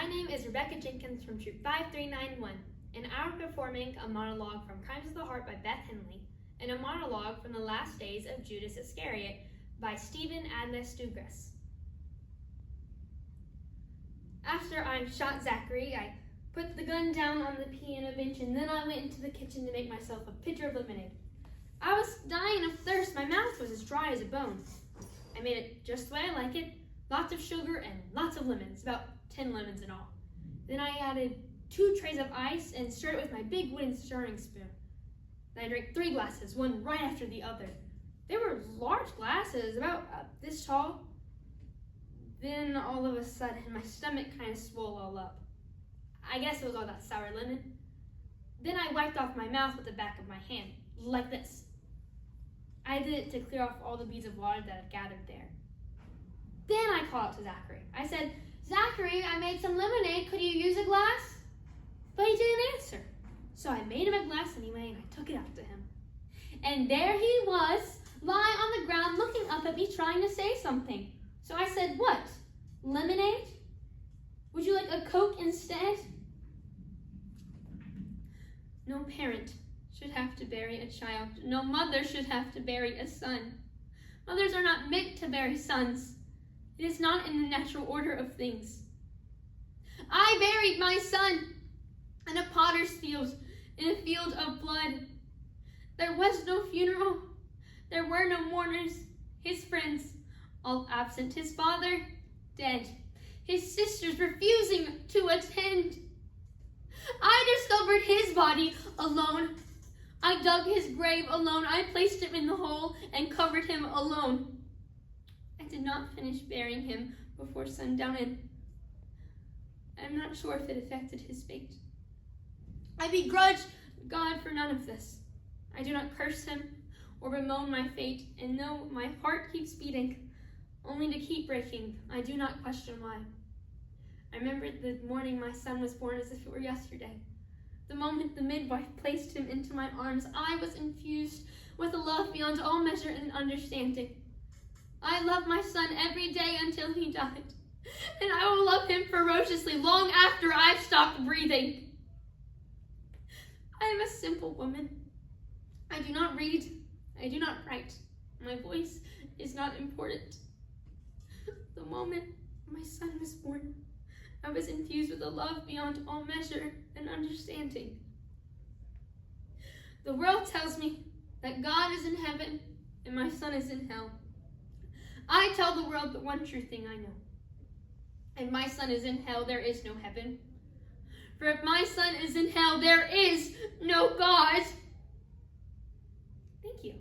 My name is Rebecca Jenkins from Troop 5391, and I'm performing a monologue from Crimes of the Heart by Beth Henley, and a monologue from the last days of Judas Iscariot by Adly. After I shot Zachary, I put the gun down on the piano bench, and then I went into the kitchen to make myself a pitcher of lemonade. I was dying of thirst. My mouth was as dry as a bone. I made it just the way I like it, lots of sugar and lots of lemons, about 10 lemons in all. Then I added 2 trays of ice and stirred it with my big wooden stirring spoon. Then I drank 3 glasses, one right after the other. They were large glasses, about this tall. Then all of a sudden, my stomach kind of swelled all up. I guess it was all that sour lemon. Then I wiped off my mouth with the back of my hand, like this. I did it to clear off all the beads of water that had gathered there. Then I called out to Zachary. I said, "Zachary, I made some lemonade. Could you use a glass?" But he didn't answer. So I made him a glass anyway, and I took it out to him. And there he was, lying on the ground, looking up at me, trying to say something. So I said, "What? Lemonade? Would you like a Coke instead?" No parent should have to bury a child. No mother should have to bury a son. Mothers are not meant to bury sons. It is not in the natural order of things. I buried my son in a potter's field, in a field of blood. There was no funeral. There were no mourners. His friends, all absent. His father, dead. His sisters refusing to attend. I discovered his body alone. I dug his grave alone. I placed him in the hole and covered him alone. I did not finish burying him before sundown, and I'm not sure if it affected his fate. I begrudge God for none of this. I do not curse him or bemoan my fate, and though my heart keeps beating, only to keep breaking, I do not question why. I remember the morning my son was born as if it were yesterday. The moment the midwife placed him into my arms, I was infused with a love beyond all measure and understanding. I love my son every day until he died, and I will love him ferociously long after I've stopped breathing. I am a simple woman. I do not read. I do not write. My voice is not important. The moment my son was born, I was infused with a love beyond all measure and understanding. The world tells me that God is in heaven and my son is in hell. I tell the world the one true thing I know. If my son is in hell, there is no heaven. For if my son is in